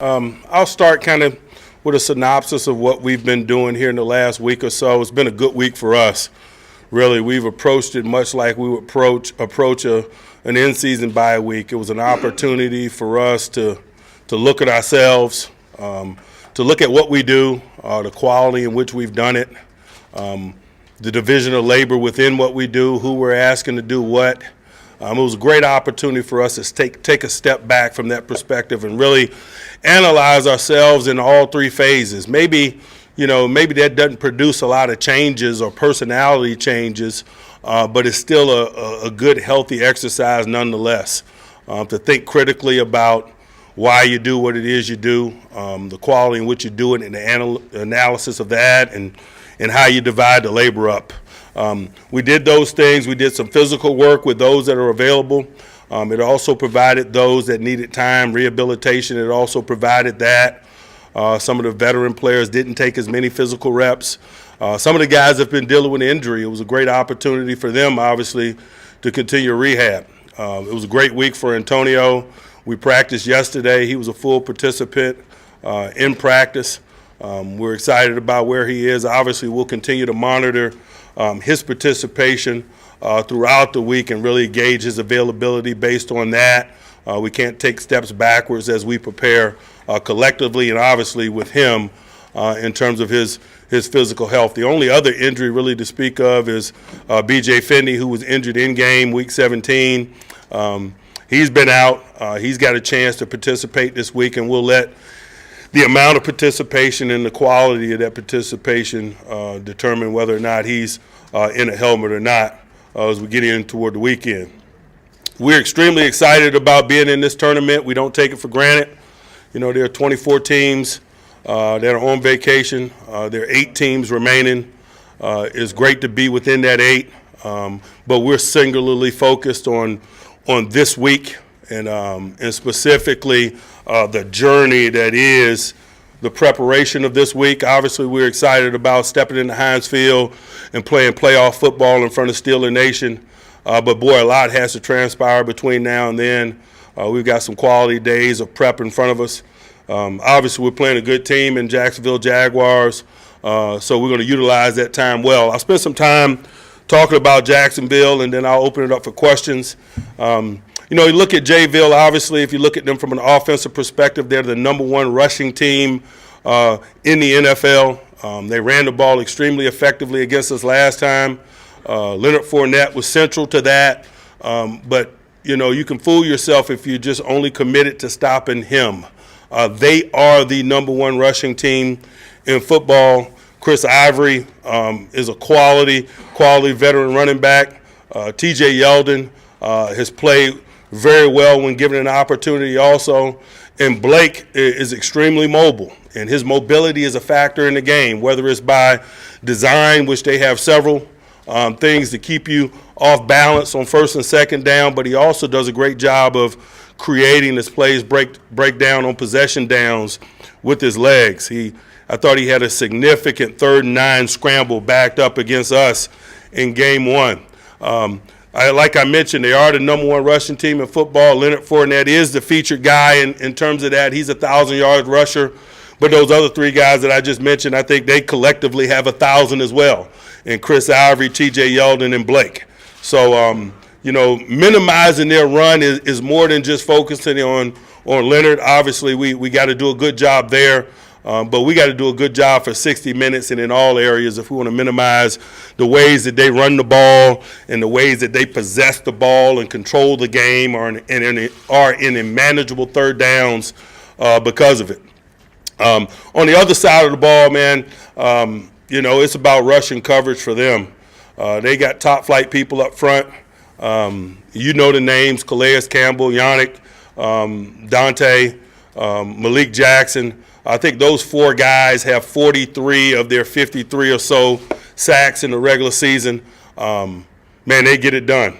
I'll start kind of with a synopsis of what we've been doing here in the last week or so. It's been a good week for us. Really, we've approached it much like we would approach an in-season bye week. It was an opportunity for us to look at ourselves, to look at what we do, the quality in which we've done it, the division of labor within what we do, who we're asking to do what. It was a great opportunity for us to take a step back from that perspective and really analyze ourselves in all three phases. Maybe that doesn't produce a lot of changes or personality changes, but it's still a good, healthy exercise nonetheless, to think critically about why you do what it is you do, the quality in which you do it, and the analysis of that, and how you divide the labor up. We did those things. We did some physical work with those that are available. It also provided those that needed time, rehabilitation. It also provided that. Some of the veteran players didn't take as many physical reps. Some of the guys have been dealing with injury. It was a great opportunity for them, obviously, to continue rehab. It was a great week for Antonio. We practiced yesterday. He was a full participant in practice. We're excited about where he is. Obviously, we'll continue to monitor his participation throughout the week and really gauge his availability based on that. We can't take steps backwards as we prepare collectively and obviously with him in terms of his physical health. The only other injury really to speak of is B.J. Finney, who was injured in game week 17. He's been out. He's got a chance to participate this week, and we'll let the amount of participation and the quality of that participation determine whether or not he's in a helmet or not as we get in toward the weekend. We're extremely excited about being in this tournament. We don't take it for granted. There are 24 teams that are on vacation. There are 8 teams remaining. It's great to be within that 8, but we're singularly focused on this week and specifically the journey that is the preparation of this week. Obviously, we're excited about stepping into Heinz Field and playing playoff football in front of Steeler Nation. But, boy, a lot has to transpire between now and then. We've got some quality days of prep in front of us. Obviously, we're playing a good team in Jacksonville Jaguars, so we're going to utilize that time well. I'll spend some time talking about Jacksonville, and then I'll open it up for questions. You look at Jayville, obviously, if you look at them from an offensive perspective, they're the #1 rushing team in the NFL. They ran the ball extremely effectively against us last time. Leonard Fournette was central to that. But, you can fool yourself if you just only committed to stopping him. They are the #1 rushing team in football. Chris Ivory is a quality veteran running back. T.J. Yeldon has played very well when given an opportunity also. And Blake is extremely mobile, and his mobility is a factor in the game, whether it's by design, which they have several things to keep you off balance on first and second down, but he also does a great job of creating his plays break down on possession downs with his legs. I thought he had a significant 3rd and 9 scramble backed up against us in game 1. Like I mentioned, they are the #1 rushing team in football. Leonard Fournette is the featured guy in terms of that. He's a 1,000-yard rusher. But those other 3 guys that I just mentioned, I think they collectively have 1,000 as well. And Chris Ivory, T.J. Yeldon, and Blake. So, minimizing their run is more than just focusing on Leonard. Obviously, we got to do a good job there. But we got to do a good job for 60 minutes and in all areas if we want to minimize the ways that they run the ball and the ways that they possess the ball and control the game or in manageable 3rd downs because of it. On the other side of the ball, man, it's about rushing coverage for them. They got top-flight people up front. The names, Calais Campbell, Yannick, Dante, Malik Jackson. I think those 4 guys have 43 of their 53 or so sacks in the regular season. Man, they get it done.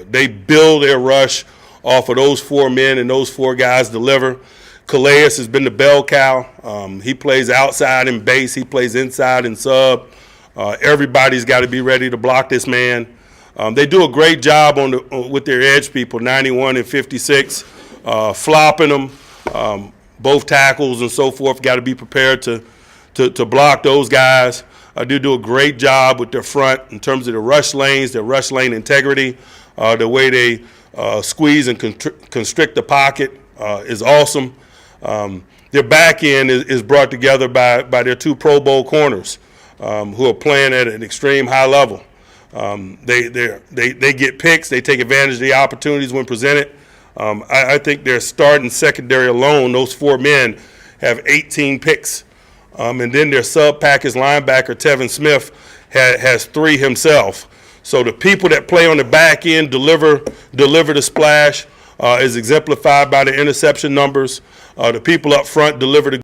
They build their rush off of those 4 men, and those 4 guys deliver. Calais has been the bell cow. He plays outside in base. He plays inside in sub. Everybody's got to be ready to block this man. They do a great job with their edge people, 91 and 56, flopping them. both tackles and so forth got to be prepared to block those guys. Do a great job with their front in terms of the rush lanes, their rush lane integrity, the way they squeeze and constrict the pocket is awesome. Their back end is brought together by their 2 Pro Bowl corners who are playing at an extreme high level. They get picks. They take advantage of the opportunities when presented. I think their starting secondary alone, those 4 men, have 18 picks. And then their sub-package linebacker, Tevin Smith, has 3 himself. So the people that play on the back end deliver the splash, is exemplified by the interception numbers. The people up front deliver the